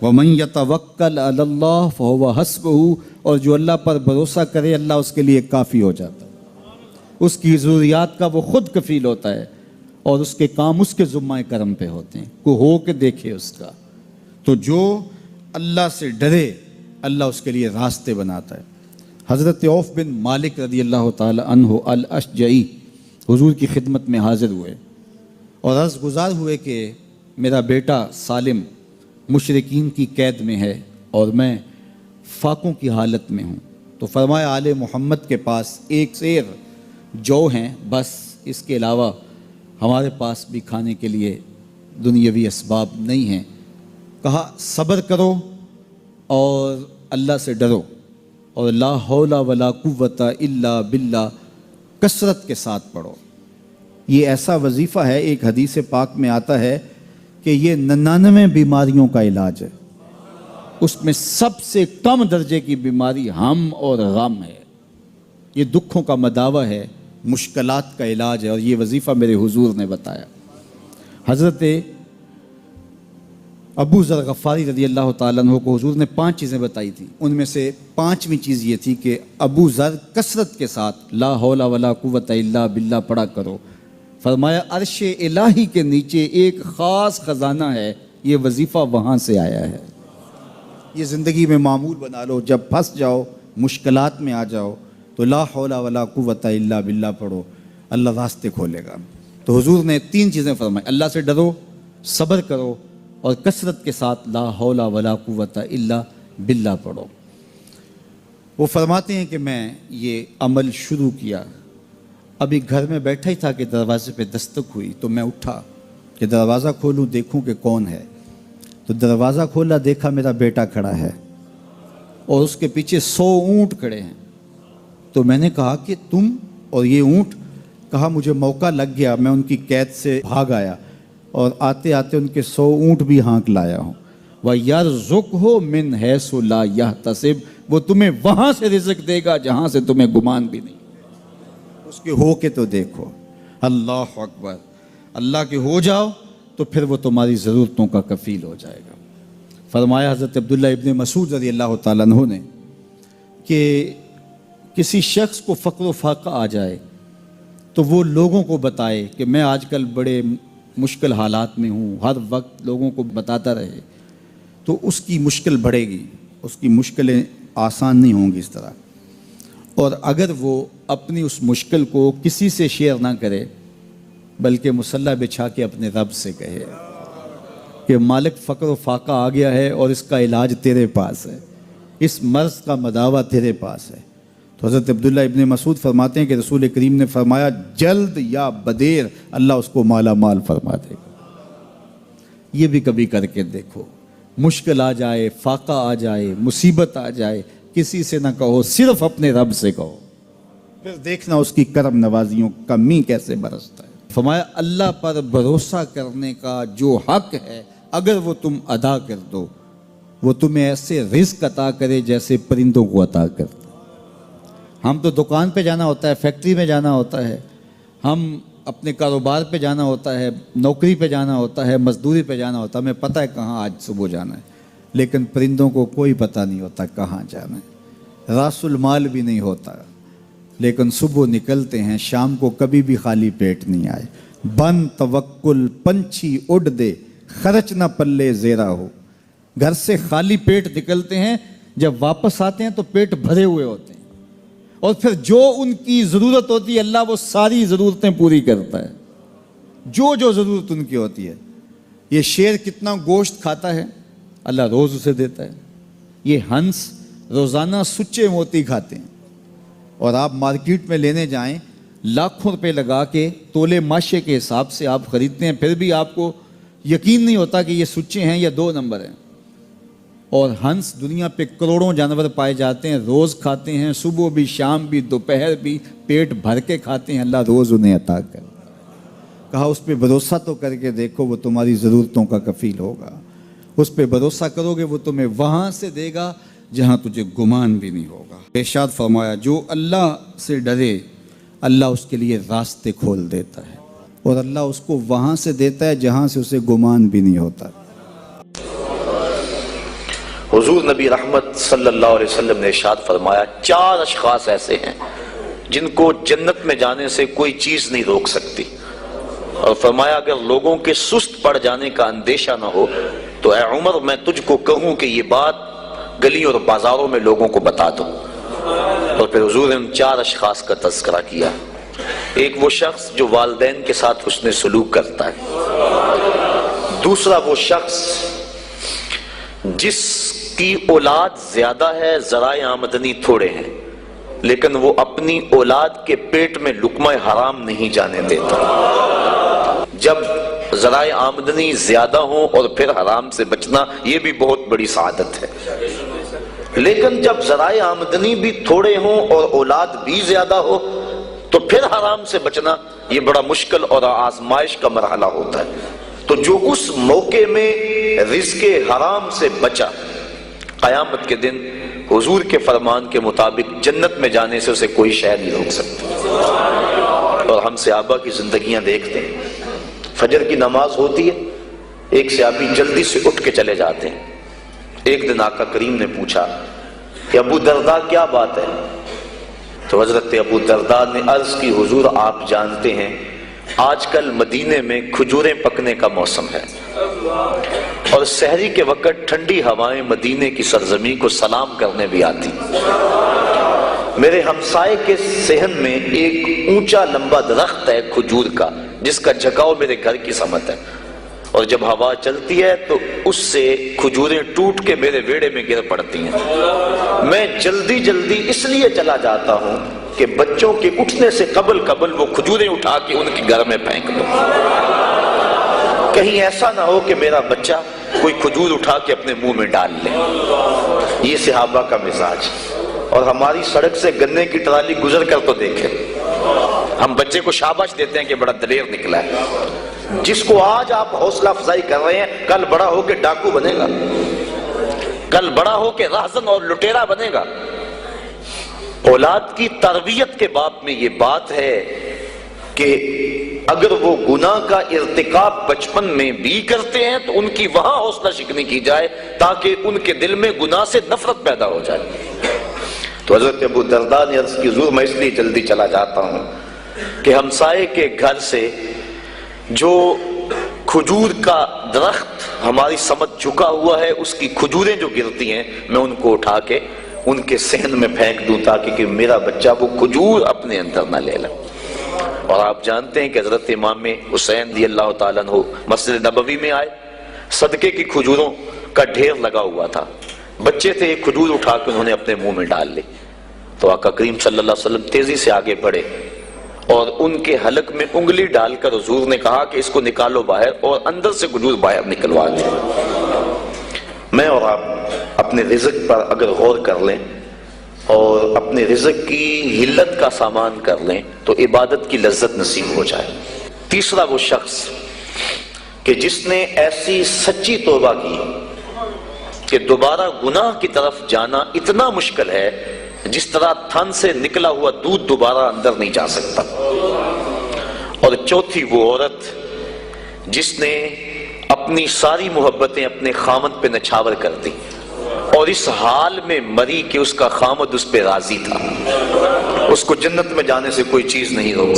وَمَن يَتَوَكَّلْ عَلَى اللَّهِ فَهُوَ حَسْبُهُ، اور جو اللہ پر بھروسہ کرے اللہ اس کے لیے کافی ہو جاتا ہے، اس کی ضروریات کا وہ خود کفیل ہوتا ہے، اور اس کے کام اس کے ذمہ کرم پہ ہوتے ہیں، کو ہو کے دیکھے اس کا۔ تو جو اللہ سے ڈرے اللہ اس کے لیے راستے بناتا ہے۔ حضرت عوف بن مالک رضی اللہ تعالی عنہ الاشجعی حضور کی خدمت میں حاضر ہوئے اور عرض گزار ہوئے کہ میرا بیٹا سالم مشرکین کی قید میں ہے اور میں فاقوں کی حالت میں ہوں، تو فرمایا آل محمد کے پاس ایک سیر جو ہیں، بس اس کے علاوہ ہمارے پاس بھی کھانے کے لیے دنیاوی اسباب نہیں ہیں۔ کہا صبر کرو اور اللہ سے ڈرو، اور لا حول ولا قوت الا باللہ کثرت کے ساتھ پڑھو۔ یہ ایسا وظیفہ ہے، ایک حدیث پاک میں آتا ہے کہ یہ 99 بیماریوں کا علاج ہے، اس میں سب سے کم درجے کی بیماری ہم اور غم ہے، یہ دکھوں کا مداوع ہے، مشکلات کا علاج ہے، اور یہ وظیفہ میرے حضور نے بتایا۔ حضرت ابو ذر غفاری رضی اللہ تعالیٰ عنہ کو حضور نے 5 چیزیں بتائی تھیں، ان میں سے 5ویں چیز یہ تھی کہ ابو ذر کثرت کے ساتھ لا حول ولا قوت الا باللہ پڑھا کرو۔ فرمایا عرش الہی کے نیچے ایک خاص خزانہ ہے، یہ وظیفہ وہاں سے آیا ہے، یہ زندگی میں معمول بنا لو، جب پھنس جاؤ مشکلات میں آ جاؤ تو لا حول ولا قوت الا باللہ پڑھو، اللہ راستے کھولے گا۔ تو حضور نے 3 چیزیں فرمائی، اللہ سے ڈرو، صبر کرو، اور کثرت کے ساتھ لا حول ولا قوت الا باللہ پڑھو۔ وہ فرماتے ہیں کہ میں یہ عمل شروع کیا، ابھی گھر میں بیٹھا ہی تھا کہ دروازے پہ دستک ہوئی، تو میں اٹھا کہ دروازہ کھولوں دیکھوں کہ کون ہے، تو دروازہ کھولا، دیکھا میرا بیٹا کھڑا ہے اور اس کے پیچھے 100 اونٹ کھڑے ہیں۔ تو میں نے کہا کہ تم اور یہ اونٹ؟ کہا مجھے موقع لگ گیا، میں ان کی قید سے بھاگ آیا اور آتے آتے ان کے 100 اونٹ بھی ہانک لایا ہوں۔ وَيَرْزُقْهُ مِنْ حَيْثُ لَا يَحْتَسِبُ، وہ تمہیں وہاں سے رزق دے گا جہاں سے تمہیں گمان بھی نہیں، اس کے ہو کے تو دیکھو۔ اللہ اکبر، اللہ کے ہو جاؤ تو پھر وہ تمہاری ضرورتوں کا کفیل ہو جائے گا۔ فرمایا حضرت عبداللہ ابن مسعود رضی اللہ تعالیٰ عنہ نے کہ کسی شخص کو فقر و فاقہ آ جائے تو وہ لوگوں کو بتائے کہ میں آج کل بڑے مشکل حالات میں ہوں، ہر وقت لوگوں کو بتاتا رہے تو اس کی مشکل بڑھے گی، اس کی مشکلیں آسان نہیں ہوں گی اس طرح۔ اور اگر وہ اپنی اس مشکل کو کسی سے شیئر نہ کرے بلکہ مصلی بچھا کے اپنے رب سے کہے کہ مالک فقر و فاقہ آ گیا ہے اور اس کا علاج تیرے پاس ہے، اس مرض کا مداوع تیرے پاس ہے۔ تو حضرت عبداللہ ابن مسعود فرماتے ہیں کہ رسول کریم نے فرمایا جلد یا بدیر اللہ اس کو مالا مال فرما دے گا۔ یہ بھی کبھی کر کے دیکھو، مشکل آ جائے، فاقہ آ جائے، مصیبت آ جائے، کسی سے نہ کہو، صرف اپنے رب سے کہو، پھر دیکھنا اس کی کرم نوازیوں کا می کیسے برستا ہے۔ فرمایا اللہ پر بھروسہ کرنے کا جو حق ہے اگر وہ تم ادا کر دو، وہ تمہیں ایسے رزق عطا کرے جیسے پرندوں کو عطا کرتا۔ ہم تو دکان پہ جانا ہوتا ہے، فیکٹری میں جانا ہوتا ہے، ہم اپنے کاروبار پہ جانا ہوتا ہے، نوکری پہ جانا ہوتا ہے، مزدوری پہ جانا ہوتا ہے، ہمیں پتہ ہے کہاں آج صبح جانا ہے، لیکن پرندوں کو کوئی پتہ نہیں ہوتا کہاں جانا ہے، راس المال بھی نہیں ہوتا، لیکن صبح نکلتے ہیں، شام کو کبھی بھی خالی پیٹ نہیں آئے۔ بن توکل پنچھی اڑ دے، خرچ نہ پلے زیرا ہو۔ گھر سے خالی پیٹ نکلتے ہیں، جب واپس آتے ہیں تو پیٹ بھرے ہوئے ہوتے ہیں، اور پھر جو ان کی ضرورت ہوتی ہے اللہ وہ ساری ضرورتیں پوری کرتا ہے، جو ضرورت ان کی ہوتی ہے۔ یہ شیر کتنا گوشت کھاتا ہے اللہ روز اسے دیتا ہے، یہ ہنس روزانہ سچے موتی کھاتے ہیں، اور آپ مارکیٹ میں لینے جائیں لاکھوں روپے لگا کے تولے ماشے کے حساب سے آپ خریدتے ہیں، پھر بھی آپ کو یقین نہیں ہوتا کہ یہ سچے ہیں یا 2 نمبر ہیں۔ اور ہنس دنیا پہ کروڑوں جانور پائے جاتے ہیں، روز کھاتے ہیں، صبح بھی، شام بھی، دوپہر بھی، پیٹ بھر کے کھاتے ہیں، اللہ روز انہیں عطا کر۔ کہا اس پہ بھروسہ تو کر کے دیکھو، وہ تمہاری ضرورتوں کا کفیل ہوگا، اس پہ بھروسہ کرو گے وہ تمہیں وہاں سے دے گا جہاں تجھے گمان بھی نہیں ہوگا۔ ارشاد فرمایا جو اللہ سے ڈرے اللہ اس کے لیے راستے کھول دیتا ہے، اور اللہ اس کو وہاں سے دیتا ہے جہاں سے اسے گمان بھی نہیں ہوتا۔ حضور نبی رحمت صلی اللہ علیہ وسلم نے ارشاد فرمایا 4 اشخاص ایسے ہیں جن کو جنت میں جانے سے کوئی چیز نہیں روک سکتی، اور فرمایا اگر لوگوں کے سست پڑ جانے کا اندیشہ نہ ہو تو اے عمر میں تجھ کو کہوں کہ یہ بات گلیوں اور بازاروں میں لوگوں کو بتا دو۔ اور پھر حضور نے ان 4 اشخاص کا تذکرہ کیا۔ ایک وہ شخص جو والدین کے ساتھ حسن سلوک کرتا ہے، دوسرا وہ شخص جس کی اولاد زیادہ ہے ذرائع آمدنی تھوڑے ہیں لیکن وہ اپنی اولاد کے پیٹ میں لقمہ حرام نہیں جانے دیتا۔ جب ذرائع آمدنی زیادہ ہوں اور پھر حرام سے بچنا یہ بھی بہت بڑی سعادت ہے، لیکن جب ذرائع آمدنی بھی تھوڑے ہوں اور اولاد بھی زیادہ ہو تو پھر حرام سے بچنا یہ بڑا مشکل اور آزمائش کا مرحلہ ہوتا ہے۔ تو جو اس موقع میں رزق حرام سے بچا، قیامت کے دن حضور کے فرمان کے مطابق جنت میں جانے سے اسے کوئی شے نہیں روک سکتا۔ اور ہم صحابہ کی زندگیاں دیکھتے ہیں، فجر کی نماز ہوتی ہے، ایک صحابی جلدی سے اٹھ کے چلے جاتے ہیں۔ ایک دن آقا کریم نے پوچھا کہ ابو درداء کیا بات ہے؟ تو حضرت ابو درداء نے عرض کی حضور آپ جانتے ہیں آج کل مدینے میں کھجوریں پکنے کا موسم ہے اور سحری کے وقت ٹھنڈی ہوائیں مدینے کی سرزمین کو سلام کرنے بھی آتی۔ میرے ہمسائے کے صحن میں ایک اونچا لمبا درخت ہے کھجور کا جس کا جھکاؤ میرے گھر کی سمت ہے، اور جب ہوا چلتی ہے تو اس سے کھجوریں ٹوٹ کے میرے ویڑے میں گر پڑتی ہیں۔ میں جلدی جلدی اس لیے چلا جاتا ہوں کہ بچوں کے اٹھنے سے قبل وہ کھجوریں اٹھا کے ان کے گھر میں پھینک دوں، کہیں ایسا نہ ہو کہ میرا بچہ کوئی کھجور اٹھا کے اپنے منہ میں ڈال لے۔ یہ صحابہ کا مزاج۔ اور ہماری سڑک سے گنے کی ٹرالی گزر کر تو دیکھیں، ہم بچے کو شاباش دیتے ہیں کہ بڑا دلیر نکلا ہے۔ جس کو آج آپ حوصلہ افزائی کر رہے ہیں کل بڑا ہو کے ڈاکو بنے گا، کل بڑا ہو کے راہزن اور لٹیرا بنے گا۔ اولاد کی تربیت کے باب میں یہ بات ہے کہ اگر وہ گناہ کا ارتکاب بچپن میں بھی کرتے ہیں تو ان کی وہاں حوصلہ شکنی کی جائے تاکہ ان کے دل میں گناہ سے نفرت پیدا ہو جائے۔ تو حضرت ابو درداء نے عرض کی حضور میں اس لیے جلدی چلا جاتا ہوں کہ ہمسائے کے گھر سے جو کھجور کا درخت ہماری سمت جھکا ہوا ہے اس کی کھجوریں جو گرتی ہیں میں ان کو اٹھا کے ان کے صحن میں پھینک دوں تاکہ کہ میرا بچہ وہ کھجور اپنے اندر نہ لے لے۔ اور آپ جانتے ہیں کہ حضرت امام حسین رضی اللہ تعالیٰ عنہ مسجد نبوی میں آئے، صدقے کی کھجوروں کا ڈھیر لگا ہوا تھا، بچے تھے، ایک کھجور اٹھا کے انہوں نے اپنے منہ میں ڈال لی۔ تو آقا کریم صلی اللہ علیہ وسلم تیزی سے آگے بڑھے اور ان کے حلق میں انگلی ڈال کر حضور نے کہا کہ اس کو نکالو باہر اور اندر سے کھجور باہر نکلوا دیں۔ میں اور آپ اپنے رزق پر اگر غور کر لیں اور اپنے رزق کی حلت کا سامان کر لیں تو عبادت کی لذت نصیب ہو جائے۔ تیسرا وہ شخص کہ جس نے ایسی سچی توبہ کی کہ دوبارہ گناہ کی طرف جانا اتنا مشکل ہے جس طرح تھن سے نکلا ہوا دودھ دوبارہ اندر نہیں جا سکتا۔ اور چوتھی وہ عورت جس نے اپنی ساری محبتیں اپنے خامد پہ نچھاور کر دی اور اس حال میں مری کہ اس کا خامد اس پہ راضی تھا، اس کو جنت میں جانے سے کوئی چیز نہیں روک